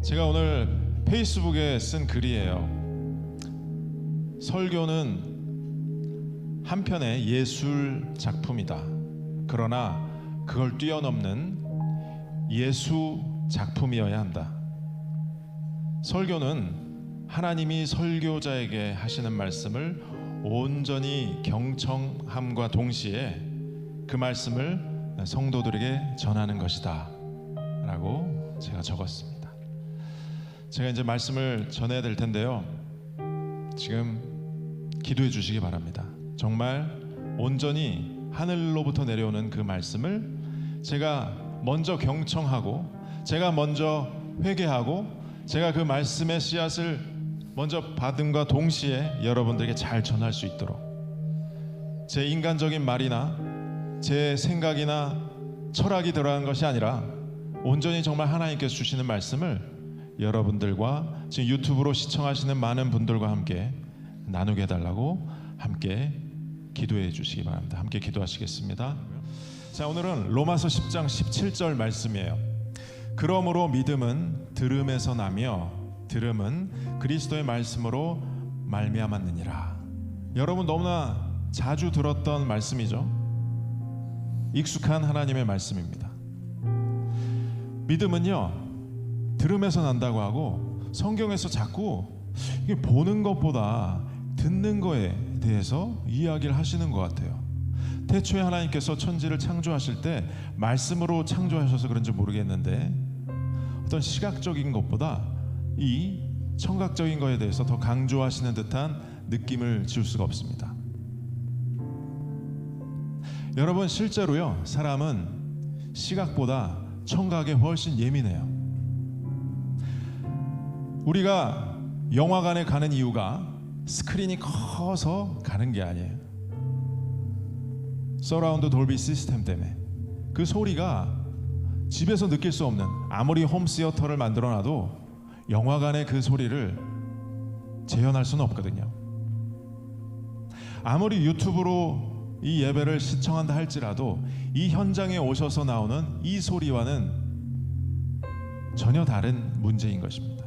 제가 오늘 페이스북에 쓴 글이에요. 설교는 한편의 예술 작품이다. 그러나 그걸 뛰어넘는 예수 작품이어야 한다. 설교는 하나님이 설교자에게 하시는 말씀을 온전히 경청함과 동시에 그 말씀을 성도들에게 전하는 것이다 라고 제가 적었습니다. 제가 이제 말씀을 전해야 될 텐데요, 지금 기도해 주시기 바랍니다. 정말 온전히 하늘로부터 내려오는 그 말씀을 제가 먼저 경청하고, 제가 먼저 회개하고, 제가 그 말씀의 씨앗을 먼저 받음과 동시에 여러분들에게 잘 전할 수 있도록, 제 인간적인 말이나 제 생각이나 철학이 들어간 것이 아니라 온전히 정말 하나님께서 주시는 말씀을 여러분들과 지금 유튜브로 시청하시는 많은 분들과 함께 나누게 해달라고 함께 기도해 주시기 바랍니다. 함께 기도하시겠습니다. 자, 오늘은 로마서 10장 17절 말씀이에요. 그러므로 믿음은 들음에서 나며 들음은 그리스도의 말씀으로 말미암았느니라. 여러분 너무나 자주 들었던 말씀이죠. 익숙한 하나님의 말씀입니다. 믿음은요, 들음에서 난다고 하고, 성경에서 자꾸 이게 보는 것보다 듣는 거에 대해서 이야기를 하시는 것 같아요. 태초에 하나님께서 천지를 창조하실 때 말씀으로 창조하셔서 그런지 모르겠는데, 어떤 시각적인 것보다 이 청각적인 것에 대해서 더 강조하시는 듯한 느낌을 지울 수가 없습니다. 여러분, 실제로요, 사람은 시각보다 청각에 훨씬 예민해요. 우리가 영화관에 가는 이유가 스크린이 커서 가는 게 아니에요. 서라운드 돌비 시스템 때문에 그 소리가 집에서 느낄 수 없는, 아무리 홈시어터를 만들어놔도 영화관의 그 소리를 재현할 수는 없거든요. 아무리 유튜브로 이 예배를 시청한다 할지라도 이 현장에 오셔서 나오는 이 소리와는 전혀 다른 문제인 것입니다.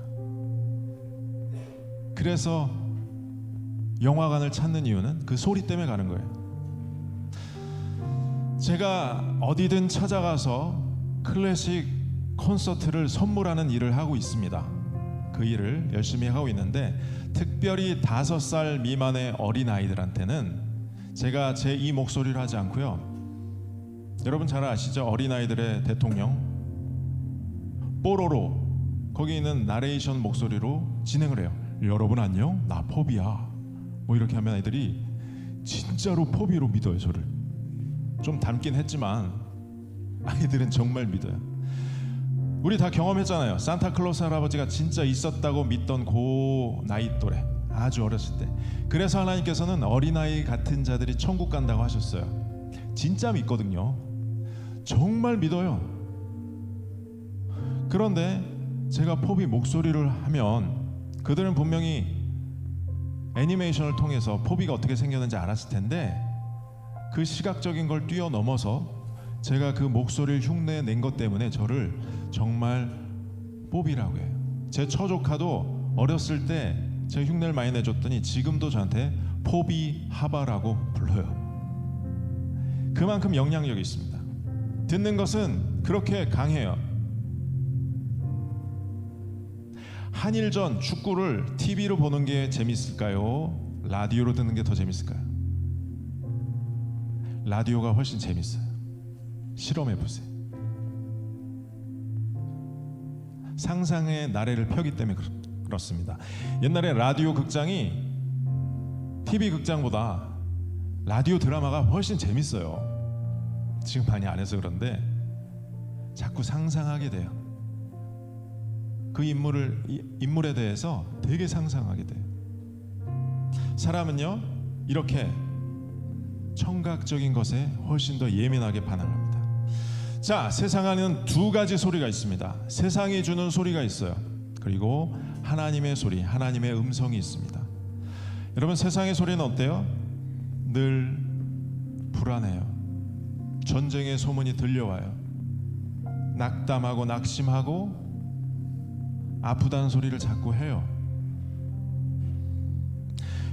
그래서 영화관을 찾는 이유는 그 소리 때문에 가는 거예요. 제가 어디든 찾아가서 클래식 콘서트를 선물하는 일을 하고 있습니다. 그 일을 열심히 하고 있는데, 특별히 5살 미만의 어린아이들한테는 제가 제 이 목소리를 하지 않고요, 여러분 잘 아시죠? 어린아이들의 대통령 뽀로로, 거기 있는 나레이션 목소리로 진행을 해요. 여러분 안녕, 나 포비야, 뭐 이렇게 하면 애들이 진짜로 포비로 믿어요. 저를 좀 닮긴 했지만 아이들은 정말 믿어요. 우리 다 경험했잖아요. 산타클로스 할아버지가 진짜 있었다고 믿던 그 나이 또래, 아주 어렸을 때. 그래서 하나님께서는 어린아이 같은 자들이 천국 간다고 하셨어요. 진짜 믿거든요. 정말 믿어요. 그런데 제가 포비 목소리를 하면 그들은 분명히 애니메이션을 통해서 포비가 어떻게 생겼는지 알았을 텐데, 그 시각적인 걸 뛰어넘어서 제가 그 목소리를 흉내낸 것 때문에 저를 정말 포비라고 해요. 제 처조카도 어렸을 때 제 흉내를 많이 내줬더니 지금도 저한테 포비 하바라고 불러요. 그만큼 영향력이 있습니다. 듣는 것은 그렇게 강해요. 한일전 축구를 TV로 보는 게 재밌을까요? 라디오로 듣는 게 더 재밌을까요? 라디오가 훨씬 재밌어요. 실험해 보세요. 상상의 나래를 펴기 때문에 그렇습니다. 옛날에 라디오 극장이 TV 극장보다 라디오 드라마가 훨씬 재밌어요. 지금 많이 안 해서 그런데 자꾸 상상하게 돼요. 그 인물에 대해서 되게 상상하게 돼요. 사람은요, 이렇게 청각적인 것에 훨씬 더 예민하게 반응합니다. 자, 세상 안에는 2가지 소리가 있습니다. 세상이 주는 소리가 있어요. 그리고 하나님의 소리, 하나님의 음성이 있습니다. 여러분, 세상의 소리는 어때요? 늘 불안해요. 전쟁의 소문이 들려와요. 낙담하고 낙심하고 아프다는 소리를 자꾸 해요.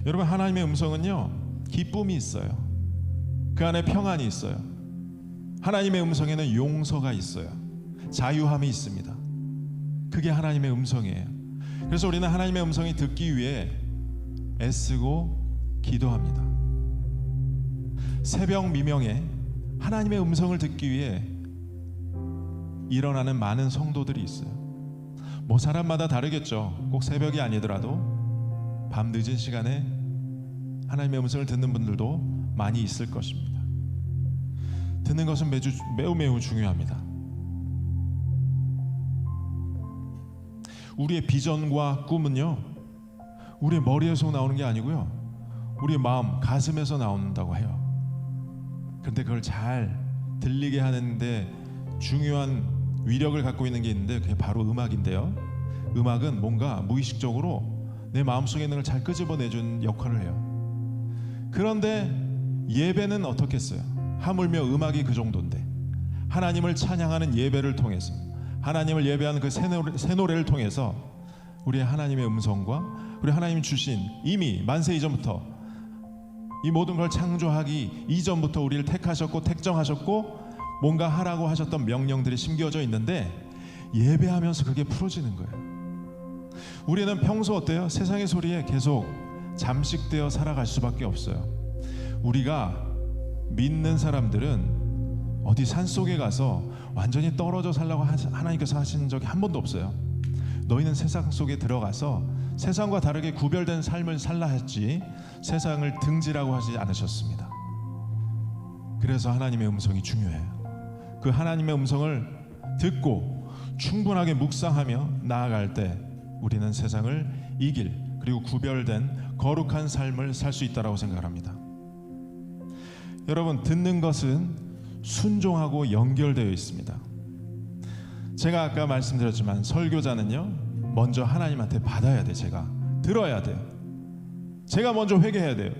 여러분, 하나님의 음성은요, 기쁨이 있어요. 그 안에 평안이 있어요. 하나님의 음성에는 용서가 있어요. 자유함이 있습니다. 그게 하나님의 음성이에요. 그래서 우리는 하나님의 음성이 듣기 위해 애쓰고 기도합니다. 새벽 미명에 하나님의 음성을 듣기 위해 일어나는 많은 성도들이 있어요. 뭐 사람마다 다르겠죠. 꼭 새벽이 아니더라도 밤 늦은 시간에 하나님의 음성을 듣는 분들도 많이 있을 것입니다. 듣는 것은 매우 중요합니다. 우리의 비전과 꿈은요, 우리의 머리에서 나오는 게 아니고요, 우리의 마음, 가슴에서 나온다고 해요. 그런데 그걸 잘 들리게 하는데 중요한 위력을 갖고 있는 게 있는데, 그게 바로 음악인데요. 음악은 뭔가 무의식적으로 내 마음속에 있는 걸 잘 끄집어내준 역할을 해요. 그런데 예배는 어떻겠어요? 하물며 음악이 그 정도인데, 하나님을 찬양하는 예배를 통해서, 하나님을 예배하는 그 새 노래를 통해서 우리의 하나님의 음성과 우리 하나님이 주신, 이미 만세 이전부터 이 모든 걸 창조하기 이전부터 우리를 택하셨고 택정하셨고 뭔가 하라고 하셨던 명령들이 심겨져 있는데, 예배하면서 그게 풀어지는 거예요. 우리는 평소 어때요? 세상의 소리에 계속 잠식되어 살아갈 수밖에 없어요. 우리가 믿는 사람들은 어디 산속에 가서 완전히 떨어져 살라고 하나님께서 하신 적이 한 번도 없어요. 너희는 세상 속에 들어가서 세상과 다르게 구별된 삶을 살라 했지 세상을 등지라고 하지 않으셨습니다. 그래서 하나님의 음성이 중요해요. 그 하나님의 음성을 듣고 충분하게 묵상하며 나아갈 때 우리는 세상을 이길, 그리고 구별된 거룩한 삶을 살 수 있다고 생각합니다. 여러분, 듣는 것은 순종하고 연결되어 있습니다. 제가 아까 말씀드렸지만 설교자는요, 먼저 하나님한테 받아야 돼. 제가 들어야 돼요. 제가 먼저 회개해야 돼요.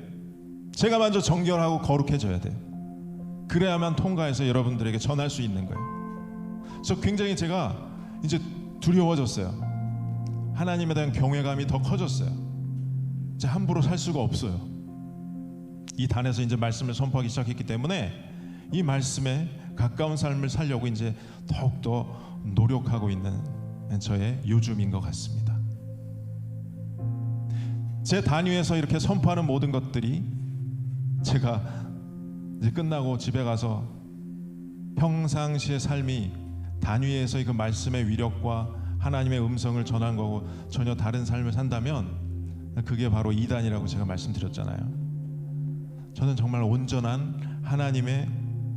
제가 먼저 정결하고 거룩해져야 돼요. 그래야만 통과해서 여러분들에게 전할 수 있는 거예요. 그래서 굉장히 제가 이제 두려워졌어요. 하나님에 대한 경외감이 더 커졌어요. 이제 함부로 살 수가 없어요. 이 단에서 이제 말씀을 선포하기 시작했기 때문에 이 말씀에 가까운 삶을 살려고 이제 더욱더 노력하고 있는 저의 요즘인 것 같습니다. 제 단위에서 이렇게 선포하는 모든 것들이 제가 이제 끝나고 집에 가서 평상시의 삶이 단위에서의 그 말씀의 위력과 하나님의 음성을 전한 거고 전혀 다른 삶을 산다면 그게 바로 이단이라고 제가 말씀드렸잖아요. 저는 정말 온전한 하나님의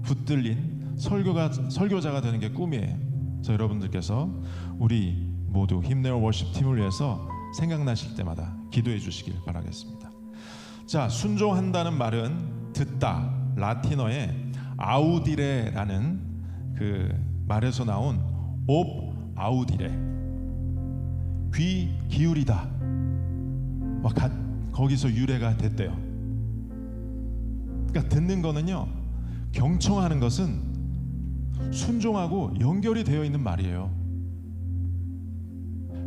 붙들린 설교자가 되는 게 꿈이에요. 그래서 여러분들께서 우리 모두 힘내어 워십 팀을 위해서 생각나실 때마다 기도해 주시길 바라겠습니다. 자, 순종한다는 말은 듣다, 라틴어의 아우디레라는 그 말에서 나온 옵 아우디레, 귀 기울이다, 거기서 유래가 됐대요. 그러니까 듣는 거는요, 경청하는 것은 순종하고 연결이 되어 있는 말이에요.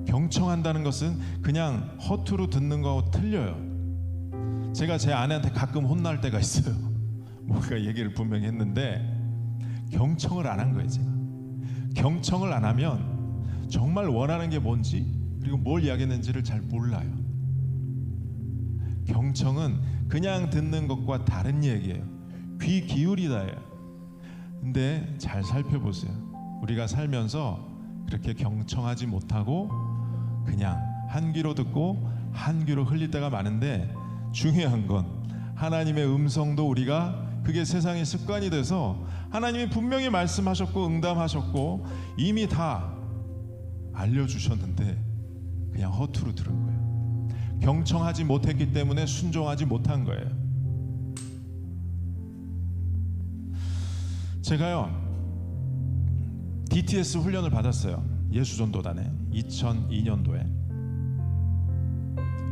경청한다는 것은 그냥 허투루 듣는 거하고 틀려요. 제가 제 아내한테 가끔 혼날 때가 있어요. 뭔가 얘기를 분명히 했는데 경청을 안 한 거예요. 제가 경청을 안 하면 정말 원하는 게 뭔지, 그리고 뭘 이야기했는지를 잘 몰라요. 경청은 그냥 듣는 것과 다른 얘기예요. 귀 기울이다예요. 근데 잘 살펴보세요. 우리가 살면서 그렇게 경청하지 못하고 그냥 한 귀로 듣고 한 귀로 흘릴 때가 많은데, 중요한 건 하나님의 음성도 우리가 그게 세상의 습관이 돼서 하나님이 분명히 말씀하셨고 응답하셨고 이미 다 알려주셨는데 그냥 허투루 들은 거예요. 경청하지 못했기 때문에 순종하지 못한 거예요. 제가요 DTS 훈련을 받았어요. 예수전도단에 2002년도에.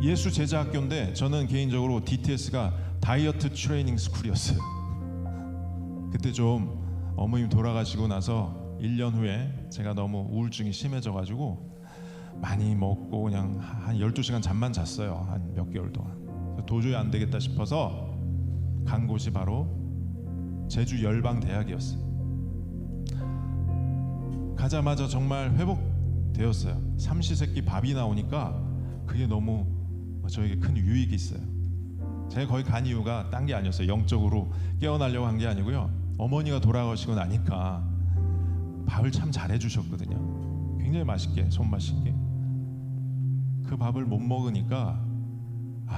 예수 제자학교인데 저는 개인적으로 DTS가 다이어트 트레이닝 스쿨이었어요. 그때 좀 어머님 돌아가시고 나서 1년 후에 제가 너무 우울증이 심해져가지고 많이 먹고 그냥 한 12시간 잠만 잤어요. 한 몇 개월 동안. 도저히 안 되겠다 싶어서 간 곳이 바로 제주 열방대학이었어요. 가자마자 정말 회복되었어요. 삼시세끼 밥이 나오니까 그게 너무 저에게 큰 유익이 있어요. 제가 거기 간 이유가 딴 게 아니었어요. 영적으로 깨어나려고 한 게 아니고요. 어머니가 돌아가시고 나니까 밥을 참 잘해 주셨거든요. 굉장히 맛있게, 손맛있게. 그 밥을 못 먹으니까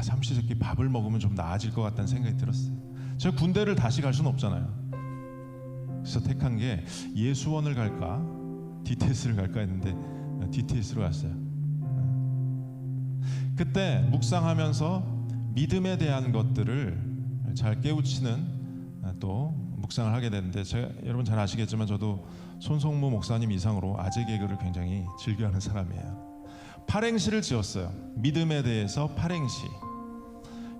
삼시세끼 밥을 먹으면 좀 나아질 것 같다는 생각이 들었어요. 제가 군대를 다시 갈 수는 없잖아요. 그래서 택한 게 예수원을 갈까 DTS를 갈까 했는데 DTS로 갔어요. 그때 묵상하면서 믿음에 대한 것들을 잘 깨우치는 또 묵상을 하게 됐는데, 제가 여러분 잘 아시겠지만 저도 손성무 목사님 이상으로 아재 개그를 굉장히 즐겨하는 사람이에요. 팔행시를 지었어요. 믿음에 대해서 팔행시.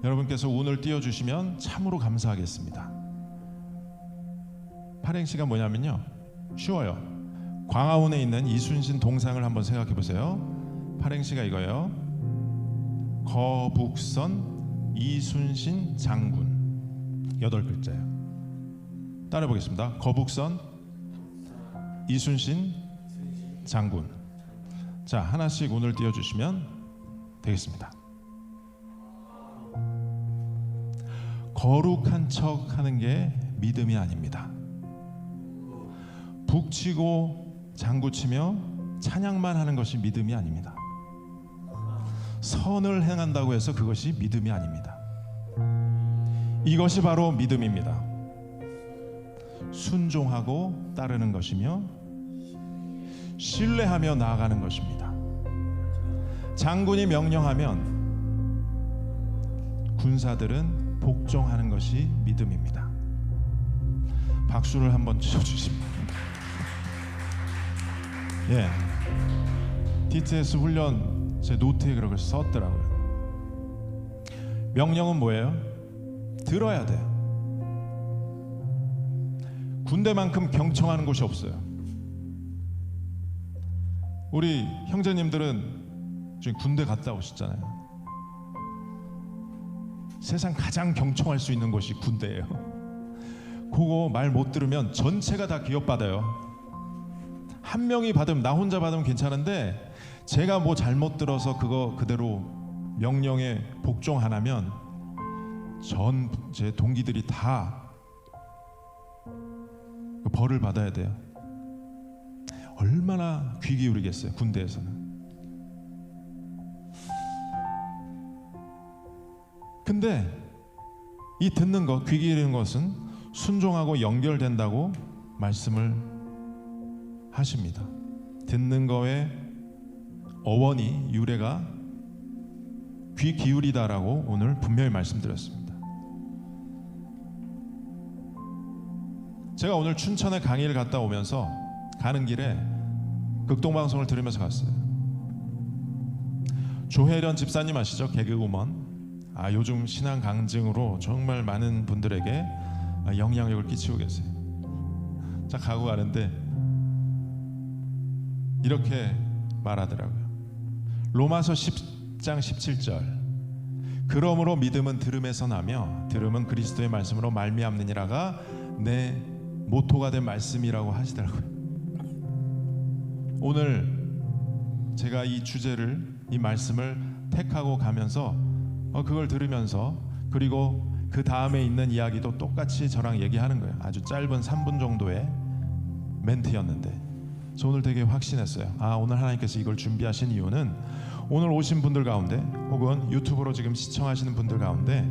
여러분께서 운을 띄워주시면 참으로 감사하겠습니다. 팔행시가 뭐냐면요, 쉬워요. 광화문에 있는 이순신 동상을 한번 생각해 보세요. 팔행시가 이거예요. 거북선 이순신 장군. 8글자예요. 따라 보겠습니다. 거북선 이순신 장군. 자, 하나씩 운을 띄워주시면 되겠습니다. 거룩한 척 하는 게 믿음이 아닙니다. 북치고 장구치며 찬양만 하는 것이 믿음이 아닙니다. 선을 행한다고 해서 그것이 믿음이 아닙니다. 이것이 바로 믿음입니다. 순종하고 따르는 것이며 신뢰하며 나아가는 것입니다. 장군이 명령하면 군사들은 복종하는 것이 믿음입니다. 박수를 한번 쳐주십니다. 예, DTS 훈련 제 노트에 그렇게 썼더라고요. 명령은 뭐예요? 들어야 돼요. 군대만큼 경청하는 곳이 없어요. 우리 형제님들은 지금 군대 갔다 오셨잖아요. 세상 가장 경청할 수 있는 곳이 군대예요. 그거 말 못 들으면 전체가 다 기업받아요. 한 명이 받으면, 나 혼자 받으면 괜찮은데 제가 뭐 잘못 들어서 그거 그대로 명령에 복종 안 하면 전 제 동기들이 다 벌을 받아야 돼요. 얼마나 귀 기울이겠어요, 군대에서는. 근데 이 듣는 것, 귀 기울이는 것은 순종하고 연결된다고 말씀을 하십니다. 듣는 거에 어원이, 유래가 귀 기울이다라고 오늘 분명히 말씀드렸습니다. 제가 오늘 춘천에 강의를 갔다 오면서 가는 길에 극동방송을 들으면서 갔어요. 조혜련 집사님 아시죠? 개그우먼. 요즘 신앙 강증으로 정말 많은 분들에게 영향력을 끼치고 계세요. 자, 가고 가는데 이렇게 말하더라고요. 로마서 10장 17절. 그러므로 믿음은 들음에서 나며 들음은 그리스도의 말씀으로 말미암느니라가 내 모토가 된 말씀이라고 하시더라고요. 오늘 제가 이 주제를, 이 말씀을 택하고 가면서 그걸 들으면서, 그리고 그 다음에 있는 이야기도 똑같이 저랑 얘기하는 거예요. 아주 짧은 3분 정도의 멘트였는데 저 오늘 되게 확신했어요. 오늘 하나님께서 이걸 준비하신 이유는 오늘 오신 분들 가운데 혹은 유튜브로 지금 시청하시는 분들 가운데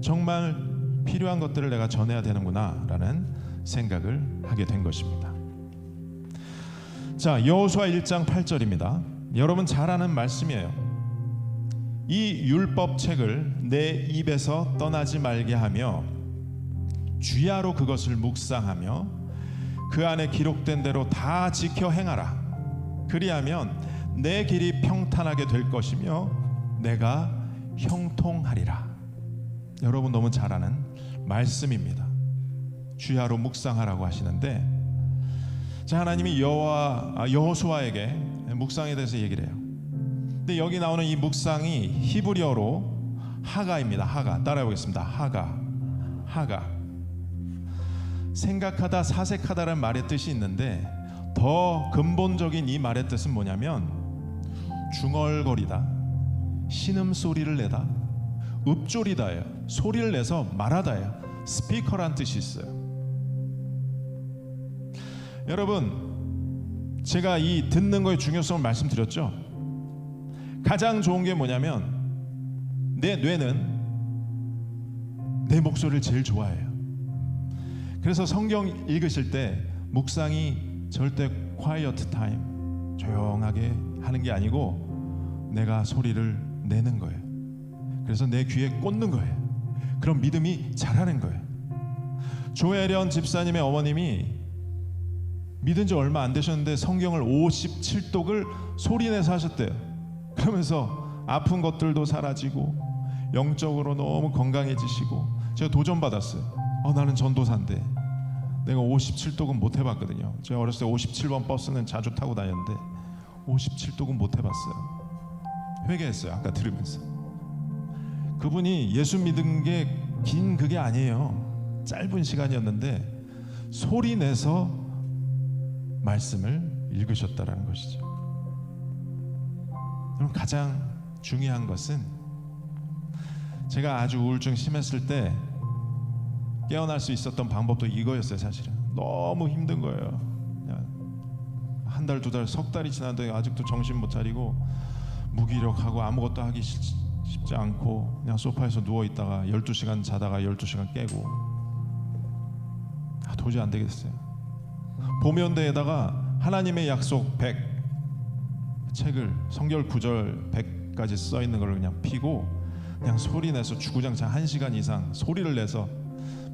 정말 필요한 것들을 내가 전해야 되는구나 라는 생각을 하게 된 것입니다. 자, 여호수아 1장 8절입니다. 여러분 잘 아는 말씀이에요. 이 율법책을 내 입에서 떠나지 말게 하며 주야로 그것을 묵상하며 그 안에 기록된 대로 다 지켜 행하라. 그리하면 내 길이 평탄하게 될 것이며 내가 형통하리라. 여러분 너무 잘 아는 말씀입니다. 주야로 묵상하라고 하시는데, 자, 하나님이 여호수아에게 묵상에 대해서 얘기를 해요. 근데 여기 나오는 이 묵상이 히브리어로 하가입니다. 하가. 따라해 보겠습니다. 하가. 생각하다, 사색하다라는 말의 뜻이 있는데 더 근본적인 이 말의 뜻은 뭐냐면 중얼거리다, 신음소리를 내다, 읊조리다예요. 소리를 내서 말하다예요. 스피커란 뜻이 있어요. 여러분, 제가 이 듣는 거의 중요성을 말씀드렸죠. 가장 좋은 게 뭐냐면 내 뇌는 내 목소리를 제일 좋아해요. 그래서 성경 읽으실 때 묵상이 절대 quiet time, 조용하게 하는 게 아니고 내가 소리를 내는 거예요. 그래서 내 귀에 꽂는 거예요. 그럼 믿음이 자라는 거예요. 조혜련 집사님의 어머님이 믿은 지 얼마 안 되셨는데 성경을 57독을 소리내서 하셨대요. 그러면서 아픈 것들도 사라지고 영적으로 너무 건강해지시고, 제가 도전받았어요. 나는 전도사인데 내가 57독은 못 해봤거든요. 제가 어렸을 때 57번 버스는 자주 타고 다녔는데 57독은 못 해봤어요. 회개했어요. 아까 들으면서. 그분이 예수 믿은 게 긴 그게 아니에요. 짧은 시간이었는데 소리 내서 말씀을 읽으셨다라는 것이죠. 그럼 가장 중요한 것은, 제가 아주 우울증 심했을 때 깨어날 수 있었던 방법도 이거였어요. 사실은 너무 힘든 거예요. 한 달, 두 달, 석 달이 지났는데 아직도 정신 못 차리고 무기력하고 아무것도 하기 쉽지 않고 그냥 소파에서 누워있다가 12시간 자다가 12시간 깨고, 도저히 안 되겠어요. 보면대에다가 하나님의 약속 100 책을, 성결 구절 100까지 써있는 걸 그냥 피고 그냥 소리내서 주구장창 1시간 이상 소리를 내서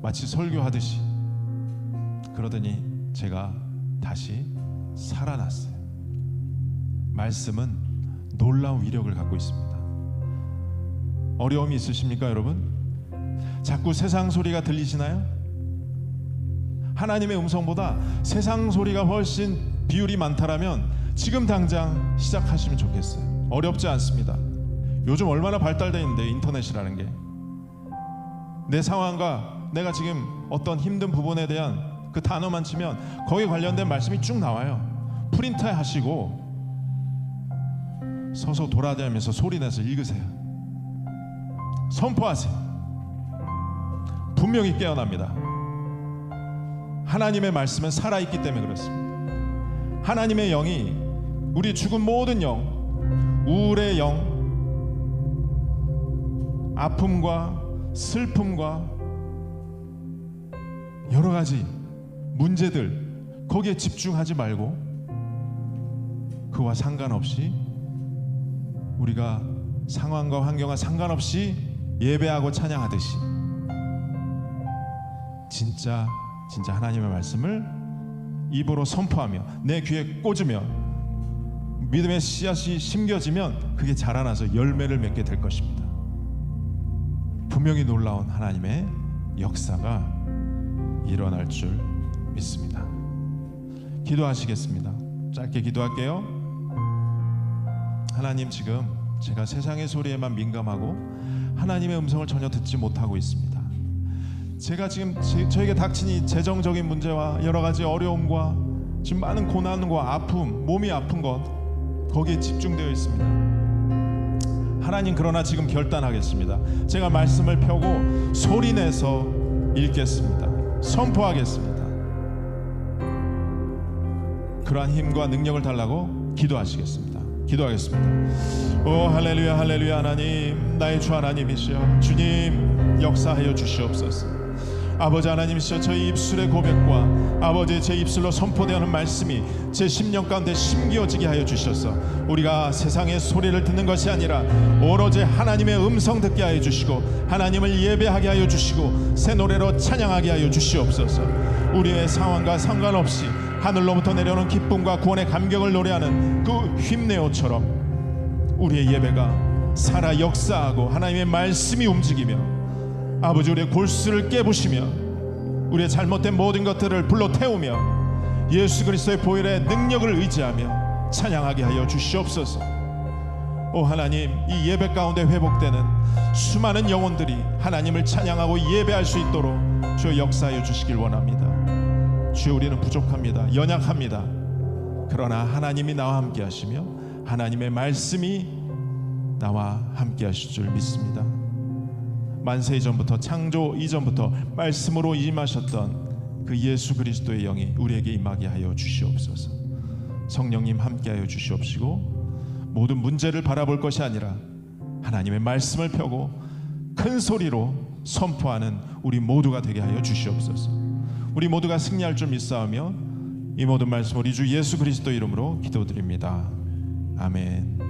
마치 설교하듯이 그러더니 제가 다시 살아났어요. 말씀은 놀라운 위력을 갖고 있습니다. 어려움이 있으십니까 여러분? 자꾸 세상 소리가 들리시나요? 하나님의 음성보다 세상 소리가 훨씬 비율이 많다라면 지금 당장 시작하시면 좋겠어요. 어렵지 않습니다. 요즘 얼마나 발달되어 있는데, 인터넷이라는 게. 내 상황과 내가 지금 어떤 힘든 부분에 대한 그 단어만 치면 거기에 관련된 말씀이 쭉 나와요. 프린트 하시고 서서 돌아다니면서 소리내서 읽으세요. 선포하세요. 분명히 깨어납니다. 하나님의 말씀은 살아있기 때문에 그렇습니다. 하나님의 영이 우리 죽은 모든 영, 우울의 영, 아픔과 슬픔과 여러 가지 문제들, 거기에 집중하지 말고 그와 상관없이, 우리가 상황과 환경과 상관없이 예배하고 찬양하듯이 진짜 하나님의 말씀을 입으로 선포하며 내 귀에 꽂으며 믿음의 씨앗이 심겨지면 그게 자라나서 열매를 맺게 될 것입니다. 분명히 놀라운 하나님의 역사가 일어날 줄 믿습니다. 기도하시겠습니다. 짧게 기도할게요. 하나님, 지금 제가 세상의 소리에만 민감하고 하나님의 음성을 전혀 듣지 못하고 있습니다. 제가 지금 저에게 닥친 이 재정적인 문제와 여러 가지 어려움과 지금 많은 고난과 아픔, 몸이 아픈 것, 거기에 집중되어 있습니다. 하나님, 그러나 지금 결단하겠습니다. 제가 말씀을 펴고 소리내서 읽겠습니다. 선포하겠습니다. 그러한 힘과 능력을 달라고 기도하시겠습니다. 기도하겠습니다. 오 할렐루야, 할렐루야. 하나님, 나의 주 하나님이시여, 주님 역사하여 주시옵소서. 아버지 하나님이시여, 저희 입술의 고백과 아버지 제 입술로 선포되는 말씀이 제 심령 가운데 심겨지게 하여 주셔서 우리가 세상의 소리를 듣는 것이 아니라 오로지 하나님의 음성 듣게 하여 주시고 하나님을 예배하게 하여 주시고 새 노래로 찬양하게 하여 주시옵소서. 우리의 상황과 상관없이 하늘로부터 내려오는 기쁨과 구원의 감격을 노래하는 그 휘내어처럼 우리의 예배가 살아 역사하고 하나님의 말씀이 움직이며 아버지 우리의 골수를 깨부시며 우리의 잘못된 모든 것들을 불러 태우며 예수 그리스도의 보혈의 능력을 의지하며 찬양하게 하여 주시옵소서. 오 하나님, 이 예배 가운데 회복되는 수많은 영혼들이 하나님을 찬양하고 예배할 수 있도록 주여 역사하여 주시길 원합니다. 주여 우리는 부족합니다. 연약합니다. 그러나 하나님이 나와 함께 하시며 하나님의 말씀이 나와 함께 하실 줄 믿습니다. 만세 이전부터, 창조 이전부터 말씀으로 임하셨던 그 예수 그리스도의 영이 우리에게 임하게 하여 주시옵소서. 성령님 함께 하여 주시옵시고 모든 문제를 바라볼 것이 아니라 하나님의 말씀을 펴고 큰 소리로 선포하는 우리 모두가 되게 하여 주시옵소서. 우리 모두가 승리할 줄 믿사오며 이 모든 말씀 우리 주 예수 그리스도 이름으로 기도드립니다. 아멘.